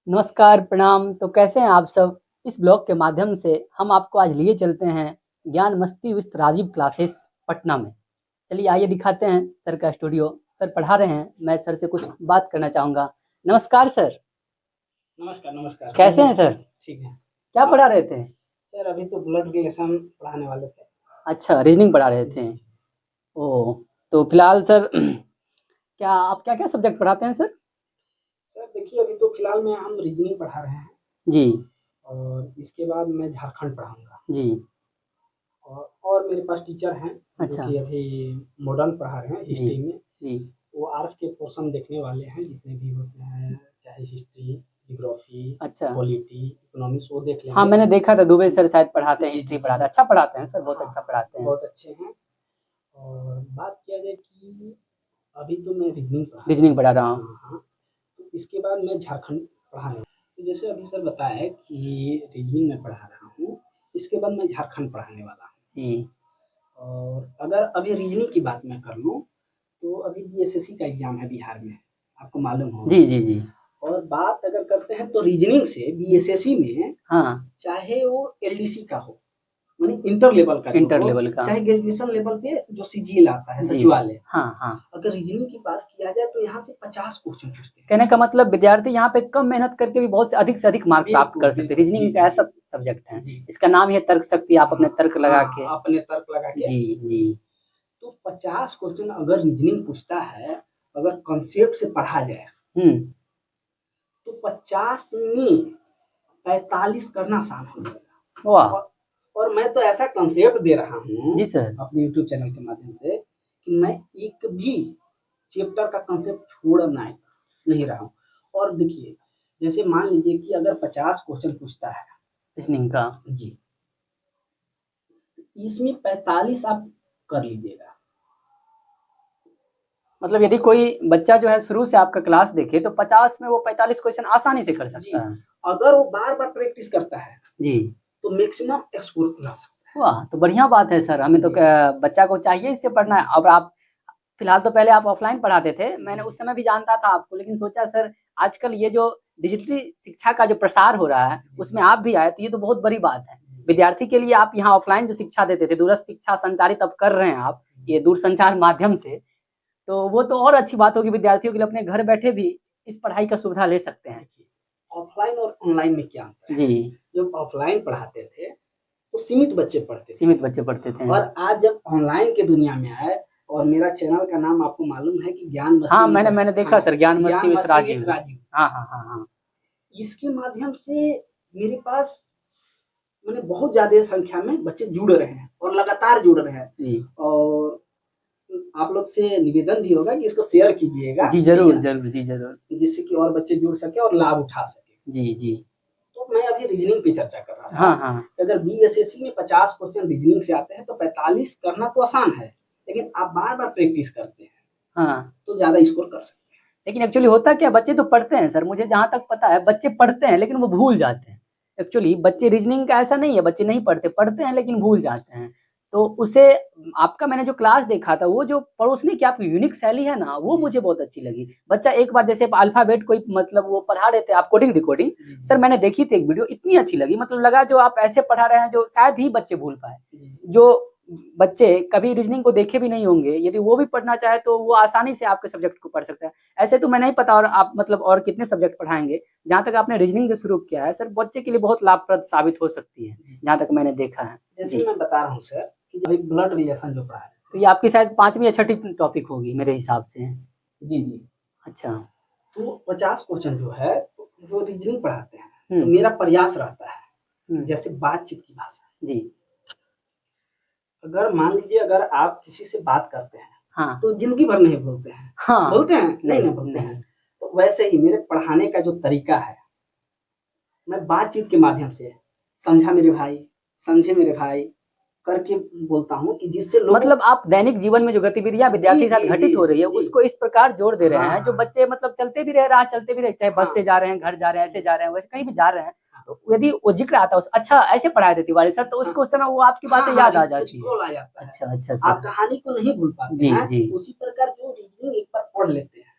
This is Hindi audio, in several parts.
नमस्कार, प्रणाम। तो कैसे हैं आप सब? इस ब्लॉग के माध्यम से हम आपको आज लिए चलते हैं ज्ञान मस्ती विद राजीव क्लासेस पटना में। चलिए आइए दिखाते हैं सर का स्टूडियो। सर पढ़ा रहे हैं, मैं सर से कुछ बात करना चाहूँगा। नमस्कार सर। नमस्कार, नमस्कार। कैसे हैं सर? ठीक है। क्या पढ़ा रहे थे? सर अभी तो ब्लड रिलेशन पढ़ाने वाले थे। अच्छा, रीजनिंग पढ़ा रहे थे। ओह! तो फिलहाल सर क्या आप क्या-क्या सब्जेक्ट पढ़ाते हैं सर? सर देखिए अभी तो फिलहाल में हम रीजनिंग पढ़ा रहे हैं जी, और इसके बाद मैं झारखंड पढ़ाऊँगा। जी। और मेरे पास टीचर हैं जो अच्छा। कि अभी मॉडर्न पढ़ा रहे हैं जी, हिस्ट्री में। जी। वो आर्ट्स के पोर्शन देखने वाले हैं जितने भी होते हैं, चाहे हिस्ट्री, ज्योग्राफी, अच्छा। पॉलिटी, इकोनॉमिक्स वो देख हाँ, लेंगे। मैंने देखा था दुबे सर शायद पढ़ाते हैं, जी, हिस्ट्री जी, पढ़ाते जी। हैं। अच्छा पढ़ाते हैं सर, बहुत हाँ, अच्छा पढ़ाते हैं। बहुत अच्छे हैं। और बात किया जाए कि अभी तो मैं रीजनिंग पढ़ा रहा रीजनिंग हूँ। पढ़ा रहा हूँ। हाँ, हाँ। तो इसके बाद मैं झारखंड पढ़ाने वाला हूँ। तो जैसे अभी सर बताया कि रीजनिंग में पढ़ा रहा हूँ, इसके बाद मैं झारखंड पढ़ाने वाला हूँ। जी। और अगर अभी रीजनिंग की बात मैं कर लूँ, तो अभी बीएसएससी का एग्ज़ाम है बिहार में, आपको मालूम होगा। जी, जी, जी। और बात अगर करते हैं तो रीजनिंग से बीएसएससी में हाँ, चाहे वो एलडीसी का हो, माने इंटर लेवल का जो इंटर हो, लेवल का। चाहे ग्रेजुएशन लेवल पे जो सीजीएल आता है, जी। सचिवालय। हाँ, हाँ। अगर रीजनिंग की बात किया जाए तो यहाँ से 50 क्वेश्चन पूछते हैं। कहने का मतलब विद्यार्थी यहाँ पे कम मेहनत करके भी बहुत से अधिक मार्क प्राप्त कर सकते हैं। रीजनिंग एक ऐसा सब्जेक्ट है, जी। इसका नाम ही है तर्क शक्ति। आप अपने तर्क लगा के अपने तर्क लगा के। जी, जी। तो 50 क्वेश्चन अगर रीजनिंग पूछता है, अगर कॉन्सेप्ट से पढ़ा जाए, हुँ। तो 50 में 45 करना आसान हो जाएगा। वाह! और मैं तो ऐसा कॉन्सेप्ट दे रहा हूँ जी सर। अपने यूट्यूब चैनल के माध्यम से कि मैं एक भी चैप्टर का कॉन्सेप्ट छोड़ना नहीं रहा हूँ। और देखिए, जैसे मान लीजिए कि अगर 50 क्वेश्चन पूछता है रीजनिंग का। जी, इसमें 45 आप कर लीजिएगा। मतलब यदि कोई बच्चा जो है शुरू से आपका क्लास देखे तो 50 में वो 45 क्वेश्चन आसानी से कर जी, सकता है। अगर वो बार-बार प्रैक्टिस करता है, जी। तो मैक्सिमम स्कोर ला सकता है। वाह! तो बढ़िया बात है सर। हमें तो क बच्चा को चाहिए इससे पढ़ना है। अब आप फिलहाल तो पहले आप ऑफ़लाइन पढ़ाते थे। मैंने उस समय भी जानता था आपको, लेकिन सोचा सर आजकल ये जो डिजिटली शिक्षा का जो प्रसार हो रहा है, उसमें आप भी आए तो ये तो बहुत बड़ी बात है। विद्यार्थी के लिए आप यहाँ ऑफ़लाइन जो शिक्षा देते थे, दूरस्थ शिक्षा संचारित अब कर रहे हैं आप, ये दूरसंचार माध्यम से, तो वो तो और अच्छी बात होगी। विद्यार्थियों के लिए अपने घर बैठे भी इस पढ़ाई का सुविधा ले सकते हैं। ऑफलाइन और ऑनलाइन में क्या अंतर है? जी, जब ऑफलाइन पढ़ाते थे, तो सीमित बच्चे पढ़ते थे। सीमित बच्चे पढ़ते थे। और आज जब ऑनलाइन के दुनिया में आए, और मेरा चैनल का नाम आपको मालूम है कि ज्ञान मस्ती हाँ, विद मैंने देखा सर ज्ञान मस्ती विद राजीव। राजीव। हाँ, हाँ, हाँ, हाँ। इसके माध्यम से मेरे पास माने बहुत ज़्यादा संख्या में बच्चे जुड़ रहे हैं और लगातार जुड़ रहे हैं। जी। और आप लोग से निवेदन भी होगा कि इसको शेयर कीजिएगा। जी, ज़रूर, ज़रूर। जी, ज़रूर। जिससे कि और बच्चे जुड़ सके और लाभ उठा सके। जी, जी। तो मैं अभी रीजनिंग पे चर्चा कर रहा था। हाँ, हाँ। अगर बीएसएससी में 50 क्वेश्चन रीजनिंग से आते हैं तो 45 करना तो आसान है, लेकिन आप बार-बार प्रैक्टिस करते हैं, हाँ। तो ज़्यादा स्कोर कर सकते हैं। लेकिन एक्चुअली होता क्या, बच्चे तो पढ़ते हैं सर, मुझे जहाँ तक पता है बच्चे पढ़ते हैं लेकिन वो भूल जाते हैं। एक्चुअली बच्चे रीजनिंग का ऐसा नहीं है, बच्चे नहीं पढ़ते, पढ़ते हैं लेकिन भूल जाते हैं। तो उसे आपका मैंने जो क्लास देखा था, वो जो परोसने की आपकी यूनिक शैली है ना, वो मुझे बहुत अच्छी लगी। बच्चा एक बार जैसे अल्फ़ाबेट कोई मतलब वो पढ़ा रहे थे आप कोडिंग डिकोडिंग, सर मैंने देखी थी एक वीडियो, इतनी अच्छी लगी, मतलब लगा जो आप ऐसे पढ़ा रहे हैं जो शायद ही बच्चे भूल पाएँ। जो बच्चे कभी रीजनिंग को देखे भी नहीं होंगे, यदि वो भी पढ़ना चाहे तो वो आसानी से आपके सब्जेक्ट को पढ़ सकता है। ऐसे तो मैं नहीं पता और आप मतलब और कितने सब्जेक्ट पढ़ाएँगे। जहाँ तक आपने रीजनिंग से शुरू किया है सर, बच्चे के लिए बहुत लाभप्रद साबित हो सकती है, जहाँ तक मैंने देखा है। जैसे मैं बता रहा हूँ सर कि अभी ब्लड रिलेशन जो पढ़ा है, तो ये आपकी शायद 5वीं या 6ठी टॉपिक होगी मेरे हिसाब से। जी, जी। अच्छा। तो 50 क्वेश्चन जो है, जो रीजनिंग पढ़ाते हैं, तो हुँ, मेरा प्रयास रहता है, हुँ। जैसे बातचीत की भाषा। जी। अगर मान लीजिए अगर आप किसी से बात करते हैं, हाँ। तो ज़िंदगी भर नहीं भूलते हैं। हाँ। बोलते हैं? नहीं ना नहीं, बोलते नहीं। हैं। तो वैसे ही मेरे पढ़ाने का जो तरीका है, मैं बातचीत के माध्यम से समझा मेरे भाई, समझे मेरे भाई करके बोलता हूँ कि जिससे लोग मतलब आप दैनिक जीवन में जो गतिविधियाँ विद्यार्थी के साथ घटित हो रही है, जी। उसको इस प्रकार जोड़ दे रहे हैं, जो हाँ। बच्चे मतलब चलते भी रहे, राह चलते भी रहे, चाहे बस हाँ। से जा रहे हैं, घर जा रहे हैं, ऐसे जा रहे हैं, वैसे कहीं भी जा रहे हैं, तो यदि वो ज़िक्र आता है, अच्छा ऐसे पढ़ाए थे तिवारी सर, तो उसको उस समय वो आपकी बातें याद आ जाती है। रिकॉल आ जाता है। अच्छा, अच्छा आप सर। कहानी को नहीं भूल पाते जी, हैं, जी। उसी प्रकार जो रीजनिंग एक बार पढ़ लेते हैं,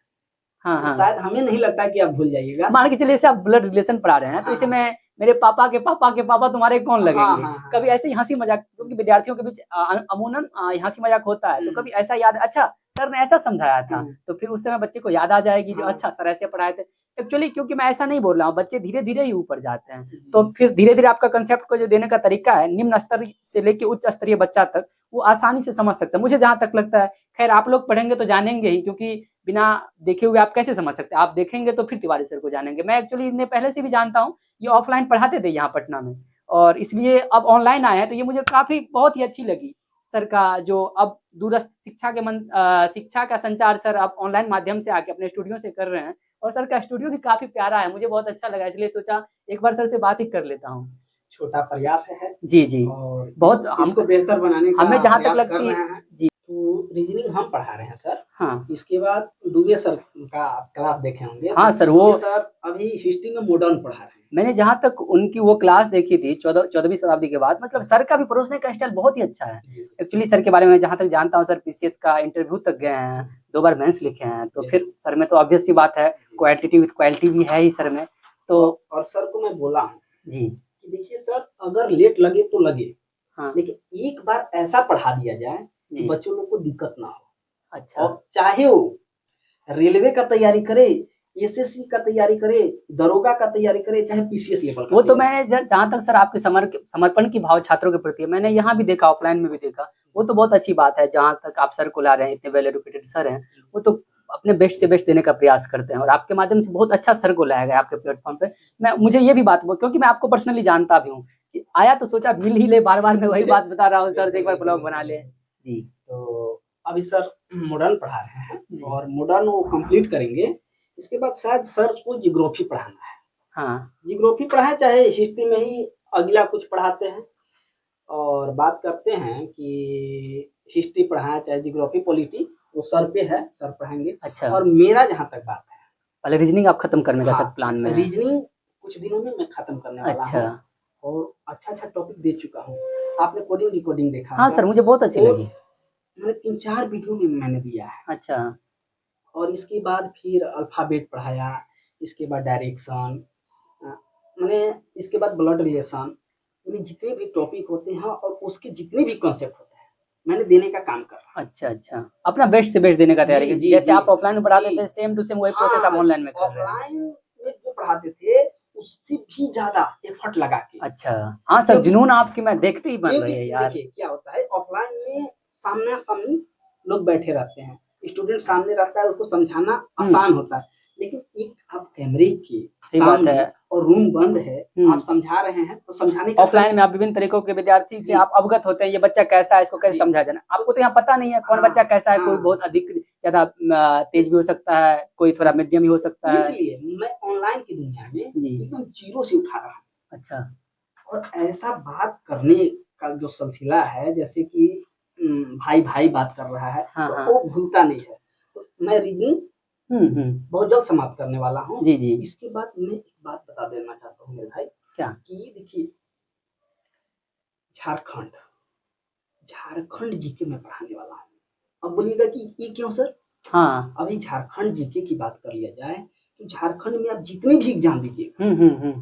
हाँ तो हाँ। शायद हमें नहीं लगता कि आप भूल जाइएगा। मान के चलिए, जैसे आप ब्लड रिलेशन पढ़ा रहे हैं, तो हाँ, इसे हाँ। मैं मेरे पापा के पापा तुम्हारे कौन हाँ, लगेंगे? हाँ, हाँ। कभी ऐसे ही हँसी मज़ाक, क्योंकि विद्यार्थियों के बीच अमूमन हँसी मज़ाक होता है, तो कभी ऐसा याद, अच्छा सर ने ऐसा समझाया था, हुँ। तो फिर उस समय बच्चे को याद आ जाएगी जो हाँ। अच्छा सर ऐसे पढ़ाए थे। एक्चुअली क्योंकि मैं ऐसा नहीं बोल रहा हूँ, बच्चे धीरे-धीरे ही ऊपर जाते हैं। तो जी। फिर धीरे-धीरे आपका कांसेप्ट को जो देने का तरीका है, निम्न स्तर से लेके उच्च स्तरीय बच्चा तक, वो आसानी से समझ सकता है। मुझे जहाँ तक लगता है, खैर आप लोग पढ़ेंगे तो जानेंगे ही, क्योंकि बिना देखे हुए आप कैसे समझ सकते हैं? आप देखेंगे तो फिर तिवारी सर को जानेंगे। मैं एक्चुअली इन्हें पहले से भी जानता हूँ, ये ऑफ़लाइन पढ़ाते थे यहाँ पटना में, और इसलिए अब ऑनलाइन आए हैं, तो ये मुझे काफ़ी बहुत ही अच्छी लगी। सर का जो अब दूरस्थ शिक्षा का संचार सर अब ऑनलाइन माध्यम से आके अपने स्टूडियो से कर रहे हैं, और सर का स्टूडियो भी काफ़ी प्यारा है, मुझे बहुत अच्छा लगा, इसलिए सोचा एक बार सर से बात ही कर लेता हूँ। छोटा प्रयास है जी, जी। और बहुत इसको बेहतर बनाने का हमें जहाँ तक प्रयास कर लगती रहे है। हैं। जी। तो रीजनिंग हम पढ़ा रहे हैं सर। हाँ। इसके बाद दुबे सर का आप क्लास देखे होंगे। हाँ तो सर, दुबे वो सर अभी हिस्ट्री में मॉडर्न पढ़ा रहे हैं। मैंने जहाँ तक उनकी वो क्लास देखी थी 14वीं शताब्दी के बाद, मतलब सर का भी परोसने का स्टाइल बहुत ही अच्छा है। जी। एक्चुअली सर के बारे में जहाँ तक जानता हूँ, सर पीसीएस का इंटरव्यू तक गए हैं, 2 बार मेंस लिखे हैं, तो फिर सर में तो ऑब्वियस सी बात है, क्वांटिटी विद क्वालिटी भी है ही सर में। तो और सर को मैं बोला हूँ जी। कि देखिए सर, अगर लेट लगे तो लगे, हाँ। लेकिन एक बार ऐसा पढ़ा दिया जाए कि जी। बच्चों लोग को दिक्कत ना हो। अच्छा। और चाहे वो रेलवे का तैयारी करे, एसएससी का तैयारी करे, दरोगा का तैयारी करे, चाहे पीसीएस लेवल का वो तो तैयारी मैंने जहाँ तक सर आपके समर्पण की भाव छात्रों के प्रति है, मैंने यहाँ भी देखा, ऑफलाइन में भी देखा, वो तो बहुत अच्छी बात है। जहाँ तक आप सर को ला रहे हैं, इतने वेल एजुकेटेड सर हैं, वो तो अपने बेस्ट से बेस्ट देने का प्रयास करते हैं, और आपके माध्यम से बहुत अच्छा सर को लाया गया आपके प्लेटफॉर्म पे। मुझे ये भी बात, क्योंकि मैं आपको पर्सनली जानता भी हूँ, कि आया तो सोचा मिल ही ले, बार बार मैं वही बात बता रहा हूँ, सर से एक बार ब्लॉग बना ले। जी। तो अभी सर मॉडर्न पढ़ा रहे हैं जी। और मॉडर्न वो कंप्लीट करेंगे। इसके बाद शायद सर को जियोग्राफी पढ़ाना है। हाँ। जियोग्राफी पढ़ाएं, चाहे हिस्ट्री में ही अगला कुछ पढ़ाते हैं। और बात करते हैं कि हिस्ट्री पढ़ाएं चाहे जियोग्राफी पॉलिटी, वो सर पे है, सर पढ़ाएंगे। अच्छा। और मेरा जहाँ तक बात है, पहले रीजनिंग आप खत्म करने का हाँ, सर प्लान में है। रीजनिंग कुछ दिनों में मैं खत्म करने वाला अच्छा। हूँ और अच्छा टॉपिक दे चुका हूँ। आपने कोडिंग डिकोडिंग देखा हाँ होगा। सर, मुझे बहुत अच्छी और लगी। मैंने 3-4 वीडियो में मैंने दिया है। अच्छा। और इसके बाद फिर अल्फ़ाबेट पढ़ाया, इसके बाद डायरेक्शन, मैंने इसके बाद ब्लड रिलेशन, यानी जितने भी टॉपिक होते हैं और उसके जितने भी कॉन्सेप्ट होते हैं, मैंने देने का काम कर रहा हूँ। अच्छा, अच्छा। अपना बेस्ट से बेस्ट देने का तैयारी जी, की, जी, जैसे जी। आप ऑफलाइन में पढ़ाते जी। थे, सेम टू सेम वही प्रोसेस आप ऑनलाइन में कर रहे हैं। ऑफलाइन में जो पढ़ाते थे, उससे भी ज़्यादा एफर्ट लगा के। अच्छा। हाँ सर, जुनून आपकी मैं देखते ही बन रही है यार। देखिए क्या होता है, ऑफलाइन में सामना-सामनी लोग बैठे रहते हैं, स्टूडेंट सामने रहता है, उसको समझाना आसान होता है। लेकिन एक आप कैमरे के सही बात सामने है। और रूम बंद है, आप समझा रहे हैं, तो समझाने का ऑफलाइन में आप विभिन्न तरीकों के विद्यार्थी से आप अवगत होते हैं, ये बच्चा कैसा है, इसको कैसे समझाया जाना। आपको तो यहाँ पता नहीं है कौन बच्चा कैसा है, कोई बहुत अधिक ज़्यादा तेज भी हो सकता है, कोई थोड़ा मीडियम भी हो सकता है। इसलिए मैं ऑनलाइन की दुनिया में जी। एकदम जीरो से उठा रहा हूँ। अच्छा। और ऐसा बात करने का जो सिलसिला है, जैसे कि भाई-भाई बात कर रहा है, हाँ, तो हाँ। वो भूलता नहीं है। तो मैं रीजनिंग बहुत जल्द समाप्त करने वाला हूँ। जी, जी। इसके बाद मैं एक बात बता देना चाहता हूँ मेरे भाई, क्या? कि देखिए झारखंड जीके मैं पढ़ाने वाला हूँ। अब बोलिएगा कि ये क्यों सर? हाँ। अभी झारखंड जीके की बात कर लिया जाए, तो झारखंड में आप जितने भी एग्जाम दीजिएगा,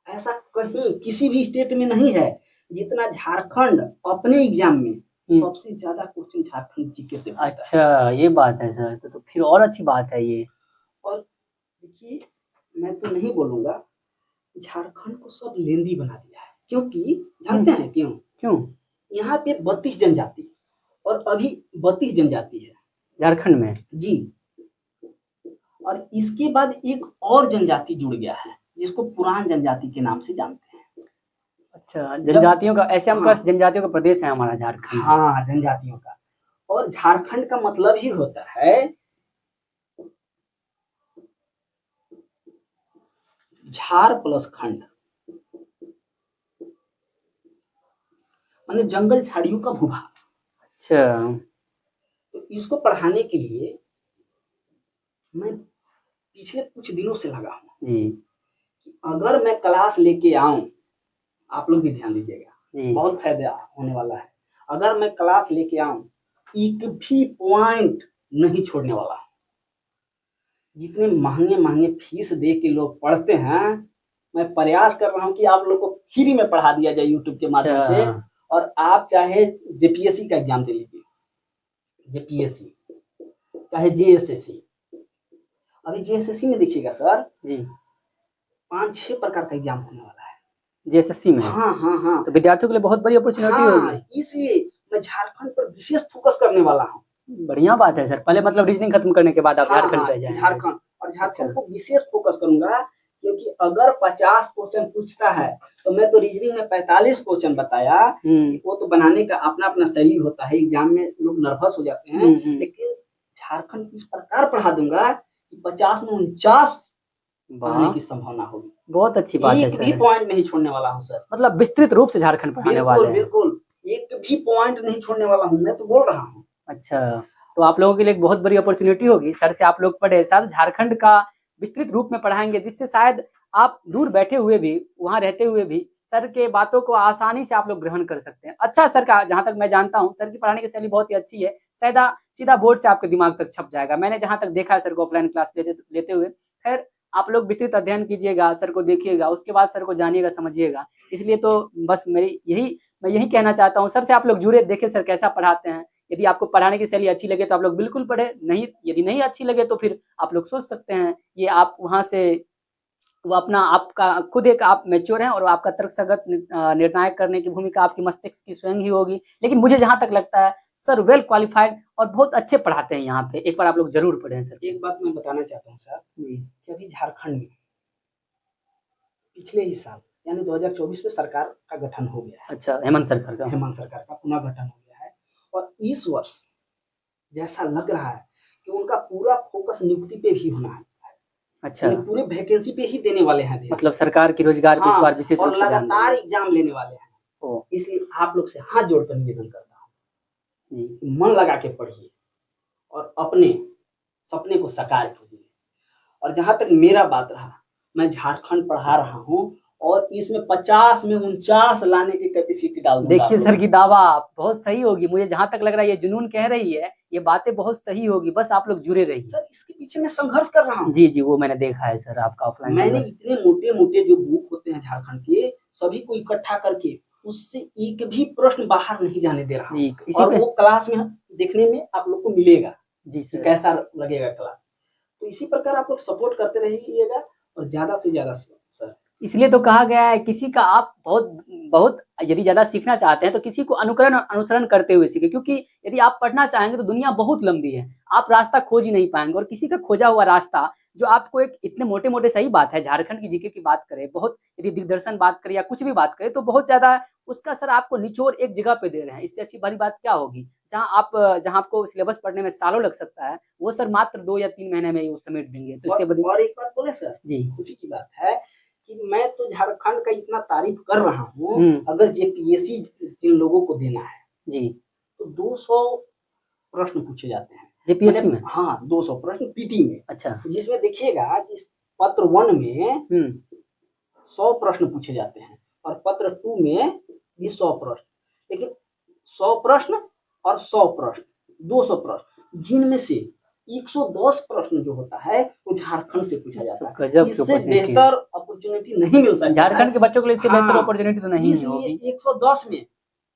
ऐसा कहीं किसी भी स्टेट में नहीं है जितना झारखंड अपने एग्जाम में सबसे ज्यादा क्वेश्चन झारखंड जीके से पूछता है। अच्छा, ये बात है सर, तो फिर और अच्छी बात है ये। और देखिए, मैं तो नहीं बोलूंगा, झारखंड को सब लेंदी बना दिया है, क्योंकि जानते हैं क्यों? क्यों? यहाँ पे 32 जनजाति और अभी 32 जनजाति है झारखंड में। जी। और इसके बाद एक और जनजाति जुड़ गया है, जिसको पुरान जनजाति के नाम से जानते हैं। अच्छा, जनजातियों का, ऐसे हम हाँ, जनजातियों का प्रदेश है हमारा झारखंड। हाँ, जनजातियों का। और झारखंड का मतलब ही होता है झार प्लस खंड, माने जंगल झाड़ियों का भूभाग। अच्छा। तो इसको पढ़ाने के लिए मैं पिछले कुछ दिनों से लगा हूँ जी। कि अगर मैं क्लास लेके आऊं, आप लोग भी ध्यान दीजिएगा, बहुत फायदा होने वाला है। अगर मैं क्लास लेके आऊं, एक भी पॉइंट नहीं छोड़ने वाला। जितने महंगे महंगे फीस दे के लोग पढ़ते हैं, मैं प्रयास कर रहा हूँ कि आप लोग को फ्री में पढ़ा दिया जाए यूट्यूब के माध्यम से। अच्छा और आप चाहे जेपीएससी का एग्जाम दे लीजिए, जेपीएससी चाहे जेएसएससी। अभी जेएसएससी में देखिएगा सर, जी 5-6 प्रकार का एग्जाम होने वाला है। जेएसएससी में। हाँ हाँ हाँ तो विद्यार्थियों के लिए बहुत बड़ी अपॉर्चुनिटी हाँ, होगी। इसलिए मैं झारखंड पर विशेष फोकस करने वाला हूँ। बढ़िया बात है सर। पहले मतलब रीजनिंग खत्म करने के बाद आप हाँ झारखंड हाँ पे जाएंगे। झारखंड, और अच्छा झारखंड को विशेष फोकस करूंगा, क्योंकि अगर 50 क्वेश्चन पूछता है तो मैं तो रीजनिंग में 45 क्वेश्चन बताया। वो तो बनाने का अपना अपना शैली होता है, एग्जाम में लोग नर्वस हो जाते हैं, लेकिन झारखंड इस प्रकार पढ़ा दूंगा कि 50 में 49 आने की संभावना होगी। बहुत अच्छी बात है एक सर। भी पॉइंट नहीं छोड़ने वाला हूँ सर। मतलब विस्तृत रूप से झारखंड पढ़ाने वाले हैं। बिल्कुल, एक भी पॉइंट नहीं छोड़ने वाला हूँ, मैं तो बोल रहा हूँ। अच्छा, तो आप लोगों के लिए एक बहुत बड़ी अपॉर्चुनिटी होगी। सर से आप लोग पढ़े, सर झारखंड का विस्तृत रूप में पढ़ाएंगे, जिससे शायद आप दूर बैठे हुए भी, वहाँ रहते हुए भी सर के बातों को आसानी से आप लोग ग्रहण कर सकते हैं। अच्छा सर का जहाँ तक मैं जानता हूँ, सर की पढ़ाने की शैली बहुत ही अच्छी है। सीधा बोर्ड से आपके दिमाग तक छप जाएगा। मैंने जहाँ तक देखा है सर को ऑफलाइन क्लास लेते हुए। खैर, आप लोग विस्तृत अध्ययन कीजिएगा, सर को देखिएगा, उसके बाद सर को जानिएगा, समझिएगा। इसलिए तो बस मैं यही कहना चाहता हूँ, सर से आप लोग जुड़े, देखें सर कैसा पढ़ाते हैं। यदि आपको पढ़ाने की शैली अच्छी लगे तो आप लोग बिल्कुल पढ़े, नहीं यदि नहीं अच्छी लगे तो फिर आप लोग सोच सकते हैं। ये आप वहाँ से वो अपना आपका खुद एक आप मैच्योर हैं, और आपका तर्कसंगत निर्णायक करने की भूमिका आपकी मस्तिष्क की स्वयं ही होगी। लेकिन मुझे जहाँ तक लगता है सर वेल क्वालिफाइड और बहुत अच्छे पढ़ाते हैं यहाँ पे। एक बार आप लोग जरूर पढ़ें सर। एक बात मैं बताना चाहता हूँ सर, कि अभी झारखंड में पिछले ही साल यानी 2024 में सरकार का गठन हो गया है। अच्छा, हेमंत सरकार का पुनः गठन हो गया है। और इस वर्ष जैसा लग रहा है कि उनका पूरा फोकस नियुक्ति पे भी होना है। अच्छा, पूरे वैकेंसी पे ही देने वाले हैं। मतलब सरकार की रोजगार की इस बार विशेष रूप से लगातार एग्जाम लेने वाले हैं। इसलिए आप लोग से हाथ जोड़कर निवेदन करता हूँ, मन लगा के पढ़िए और अपने सपने को साकार कीजिए। और जहां तक मेरा बात रहा, मैं झारखंड पढ़ा रहा हूँ और इसमें 50 में 49 लाने की कैपेसिटी डाल दूंगा। देखिए सर की दावा बहुत सही होगी। मुझे जहां तक लग रहा है ये जुनून कह रही है, ये बातें बहुत सही होगी। बस आप लोग जुड़े रहिए सर। इसके पीछे मैं संघर्ष कर रहा हूँ। जी, वो मैंने देखा है सर आपका ऑफलाइन। मैंने इतने मोटे मोटे जो बुक होते हैं झारखंड के, सभी को इकट्ठा करके उससे एक भी प्रश्न बाहर नहीं जाने दे रहा हूँ। और वो क्लास में देखने में आप लोग को मिलेगा जी सर, कैसा लगेगा क्लास। तो इसी प्रकार आप लोग सपोर्ट करते रहिएगा और ज्यादा से ज्यादा सर। इसलिए तो कहा गया है, किसी का आप बहुत यदि ज्यादा सीखना चाहते हैं तो किसी को अनुसरण करते हुए सीखे। क्योंकि यदि आप पढ़ना चाहेंगे तो दुनिया बहुत लंबी है, आप रास्ता खोज ही नहीं पाएंगे। और किसी का खोजा हुआ रास्ता जो आपको एक इतने मोटे मोटे, सही बात है, झारखंड की जीके की बात करें, बहुत यदि दिग्दर्शन बात करें या कुछ भी बात करें तो बहुत ज्यादा उसका सर आपको निचोड़ एक जगह पे दे रहे हैं। इससे अच्छी बड़ी बात क्या होगी। जहाँ आपको सिलेबस पढ़ने में सालों लग सकता है, वो सर मात्र 2 या 3 महीने में ही वो समेट देंगे। तो इससे बड़ी और एक बात बोले सर जी, खुशी की बात है कि मैं तो झारखंड का इतना तारीफ कर रहा हूँ। अगर जेपीएससी जिन लोगों को देना है जी, तो 200 प्रश्न पूछे जाते हैं जेपीएससी में। हाँ, 200 प्रश्न पीटी में। अच्छा, जिसमें देखिएगा कि पत्र 1 में 100 प्रश्न पूछे जाते हैं और पत्र 2 में भी 100 प्रश्न। लेकिन 100 प्रश्न और 100 प्रश्न, 200 प्रश्न, जिनमें से 110 प्रश्न जो होता है वो झारखंड से पूछा जाता है। इससे बेहतर अपॉर्चुनिटी नहीं मिल सकता झारखंड के बच्चों के लिए। इससे बेहतर अपॉर्चुनिटी तो नहीं होगी। 110 में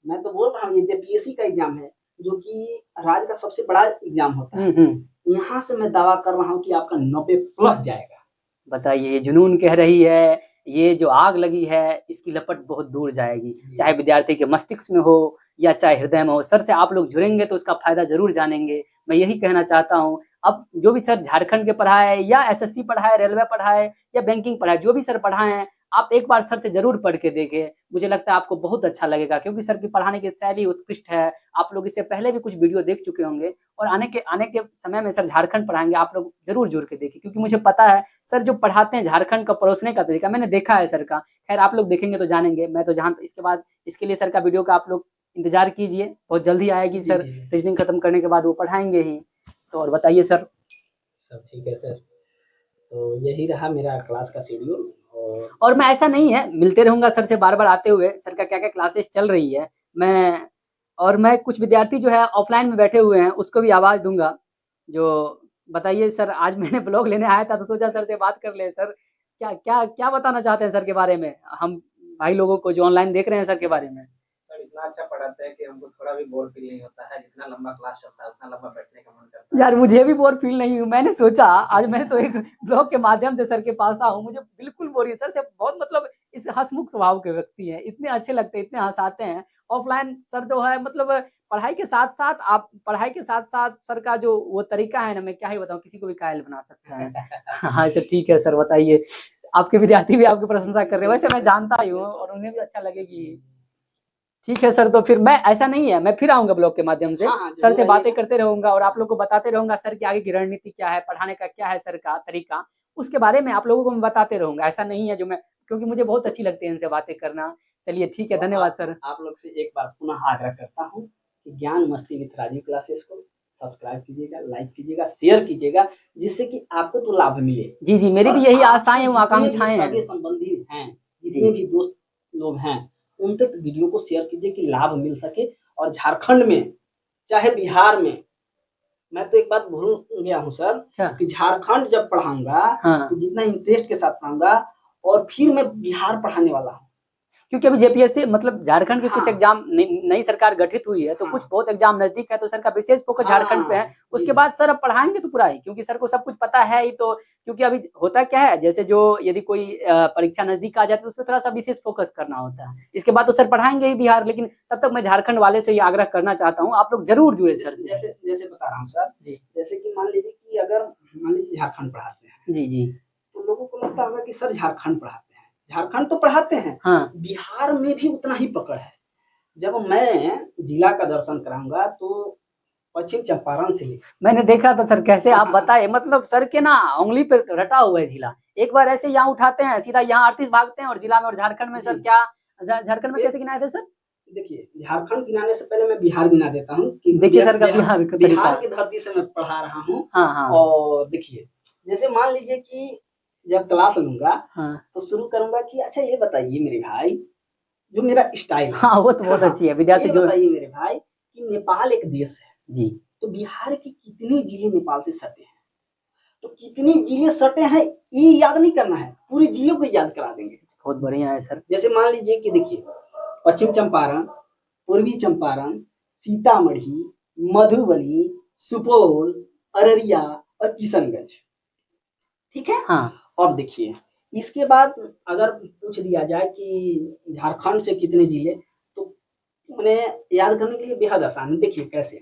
मैं तो बोल रहा हूँ, ये जेपीएससी का एग्जाम है जो कि राज्य का सबसे बड़ा एग्जाम होता है। यहाँ से मैं दावा कर रहा हूँ कि आपका 90 प्लस जाएगा। बताइए, ये जुनून कह रही है, ये जो आग लगी है इसकी लपट बहुत दूर जाएगी, चाहे विद्यार्थी के मस्तिष्क में हो या चाहे हृदय में हो। सर से आप लोग जुड़ेंगे तो उसका फायदा जरूर जानेंगे। मैं यही कहना चाहता हूँ। अब जो भी सर झारखंड के पढ़ाए या एसएससी पढ़ाए, रेलवे पढ़ाए या बैंकिंग पढ़ाए, जो भी सर पढ़ाए हैं, आप एक बार सर से जरूर पढ़ के देखें। मुझे लगता है आपको बहुत अच्छा लगेगा, क्योंकि सर की पढ़ाने की शैली उत्कृष्ट है। आप लोग इससे पहले भी कुछ वीडियो देख चुके होंगे, और आने के समय में सर झारखंड पढ़ाएंगे, आप लोग जरूर जुड़ के देखिए। क्योंकि मुझे पता है सर जो पढ़ाते हैं, झारखंड का परोसने का तरीका मैंने देखा है सर का। खैर, आप लोग देखेंगे तो जानेंगे। मैं तो जहाँ इसके बाद इसके लिए सर का वीडियो का आप लोग इंतजार कीजिए, बहुत जल्दी आएगी सर। रीजनिंग खत्म करने के बाद वो पढ़ाएंगे ही। तो और बताइए सर। सब ठीक है सर। तो यही रहा मेरा क्लास का शेड्यूल। और मैं, ऐसा नहीं है, मिलते रहूंगा सर से बार बार आते हुए। सर का क्या क्या क्लासेस चल रही है मैं कुछ विद्यार्थी जो है ऑफलाइन में बैठे हुए हैं उसको भी आवाज़ दूंगा, जो बताइए सर, आज मैंने ब्लॉग लेने आया था तो सोचा सर से बात कर ले। सर क्या क्या क्या बताना चाहते हैं सर के बारे में, हम भाई लोगों को जो ऑनलाइन देख रहे हैं सर के बारे में? सर इतना अच्छा पढ़ाते हैं कि हमको थोड़ा भी बोर फील नहीं होता है। जितना लंबा क्लास चलता है उतना लंबा बैठने का मन करता है। यार मुझे भी बोर फील नहीं हुई। मैंने सोचा आज मैं तो एक ब्लॉग के माध्यम से सर के पास आऊँ, मुझे बिल्कुल बोर नहीं। सर से बहुत मतलब इस हंसमुख स्वभाव के व्यक्ति हैं, इतने अच्छे लगते हैं, इतने हंसाते हैं। ऑफलाइन सर जो है मतलब पढ़ाई के साथ साथ आप पढ़ाई के साथ साथ सर का जो वो तरीका है ना, मैं क्या ही बताऊँ, किसी को भी कायल बना सकता है। हाँ तो ठीक है सर, बताइए। आपके विद्यार्थी भी आपकी प्रशंसा कर रहे हैं, वैसे मैं जानता ही हूँ और उन्हें भी अच्छा लगेगी। ठीक है सर, तो फिर मैं ऐसा नहीं है, मैं फिर आऊंगा ब्लॉग के माध्यम से, हाँ, हाँ, सर से जरूर बातें आइएगा। करते रहूंगा और आप लोग को बताते रहूंगा सर की आगे की रणनीति क्या है, पढ़ाने का क्या है सर का तरीका, उसके बारे में आप लोगों को मैं बताते रहूंगा। ऐसा नहीं है जो मैं, क्योंकि मुझे बहुत अच्छी लगती है इनसे बातें करना। चलिए ठीक है, तो धन्यवाद सर। आप लोग से एक बार पुनः आग्रह करता हूँ कि ज्ञान मस्ती विथ राजीव क्लासेस को सब्सक्राइब कीजिएगा, लाइक कीजिएगा, शेयर कीजिएगा, जिससे कि आपको तो लाभ मिले। जी जी, मेरी और भी यही आपसे आशाएं एवं जितने भी आकांक्षाएं हैं। सगे संबंधी हैं, जी जितने भी दोस्त लोग हैं, उन तक वीडियो को शेयर कीजिए कि लाभ मिल सके। और झारखंड में, चाहे बिहार में, मैं तो एक बात भूल गया हूँ सर, क्या? कि झारखंड जब पढ़ाऊंगा हाँ, तो जितना इंटरेस्ट के साथ पढ़ाऊंगा, और फिर मैं बिहार पढ़ाने वाला हूँ। क्योंकि अभी जेपीएससी मतलब झारखंड की कुछ हाँ, एग्जाम नई सरकार गठित हुई है, तो हाँ, कुछ बहुत एग्जाम नजदीक है, तो सर का विशेष फोकस झारखंड पे है। हाँ, जी उसके सर। बाद सर अब पढ़ाएंगे तो पूरा ही, क्योंकि सर को सब कुछ पता है ही। तो क्योंकि अभी होता क्या है, जैसे जो यदि कोई परीक्षा नजदीक आ जाती है तो उसमें थोड़ा सा विशेष फोकस करना होता है। इसके बाद तो सर पढ़ाएंगे ही बिहार, लेकिन तब तक मैं झारखंड वाले से ये आग्रह करना चाहता हूँ, आप लोग जरूर जुड़े सर से। जैसे जैसे बता रहा हूँ सर, जी जैसे कि मान लीजिए कि अगर मान लीजिए झारखंड पढ़ाते हैं, जी जी। तो लोगों को लगता होगा कि सर झारखंड पढ़ाते हैं, झारखंड तो पढ़ाते हैं, हाँ, बिहार में भी उतना ही पकड़ है। जब मैं जिला का दर्शन कराऊंगा तो पश्चिम चंपारण से लेकर, मैंने देखा था सर, कैसे आप बताए, मतलब सर के ना उंगली पे रटा हुआ है जिला। एक बार ऐसे यहाँ उठाते हैं सीधा यहाँ 38 भागते हैं और जिला में, और झारखंड में सर जी। क्या, झारखंड में ये कैसे गिनाए थे सर? देखिए, झारखंड गिनाने से पहले मैं बिहार गिना देता हूँ कि देखिए सर का बिहार का तरीका। बिहार की धरती से मैं पढ़ा रहा हूँ। हाँ हाँ और देखिए, जैसे मान लीजिए कि जब क्लास लूंगा हाँ तो शुरू करूंगा कि अच्छा ये बताइए मेरे भाई, जो मेरा स्टाइल है, हाँ, वो तो बहुत अच्छी है विद्यार्थी ये जो। बताइए मेरे भाई कि नेपाल एक देश है, जी, तो बिहार के कितने जिले नेपाल से सटे हैं, तो कितने जिले सटे हैं ये याद नहीं करना है, पूरे जिलों को याद करा देंगे। बहुत बढ़िया है सर। जैसे मान लीजिए कि देखिए, पश्चिम चंपारण, पूर्वी चंपारण, सीतामढ़ी, मधुबनी, सुपौल, अररिया और किशनगंज, ठीक है। हाँ अब देखिए, इसके बाद अगर पूछ दिया जाए कि झारखंड से कितने जिले, तो मैंने याद करने के लिए बेहद आसान है। देखिए कैसे,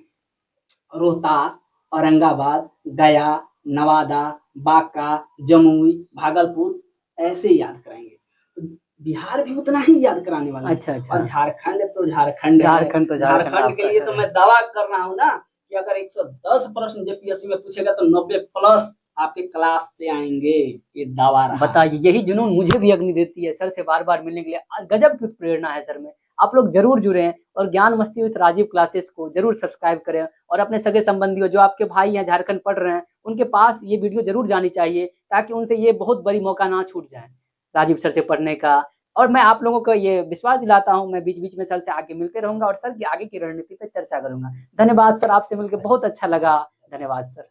रोहतास, औरंगाबाद, गया, नवादा, बांका, जमुई, भागलपुर, ऐसे याद कराएंगे। तो बिहार भी उतना ही याद कराने वाला है। अच्छा अच्छा। और झारखंड तो झारखंड है। झारखंड तो झारखंड झारखंड के लिए तो मैं दावा कर रहा हूँ ना कि अगर 110 प्रश्न जेपीएससी में पूछेगा तो 90 प्लस आपके क्लास से आएंगे, ये दावा रहा। बताइए, यही जुनून मुझे भी अग्नि देती है सर से बार बार मिलने के लिए। गजब की प्रेरणा है सर में। आप लोग जरूर जुड़े और ज्ञान मस्ती विद राजीव क्लासेस को जरूर सब्सक्राइब करें, और अपने सगे संबंधियों जो आपके भाई हैं झारखंड पढ़ रहे हैं उनके पास ये वीडियो जरूर जानी चाहिए, ताकि उनसे ये बहुत बड़ी मौका ना छूट जाए राजीव सर से पढ़ने का। और मैं आप लोगों को ये विश्वास दिलाता हूँ, मैं बीच बीच में सर से आगे मिलते रहूंगा और सर की आगे की रणनीति पर चर्चा करूंगा। धन्यवाद सर, आपसे मिलकर बहुत अच्छा लगा। धन्यवाद सर।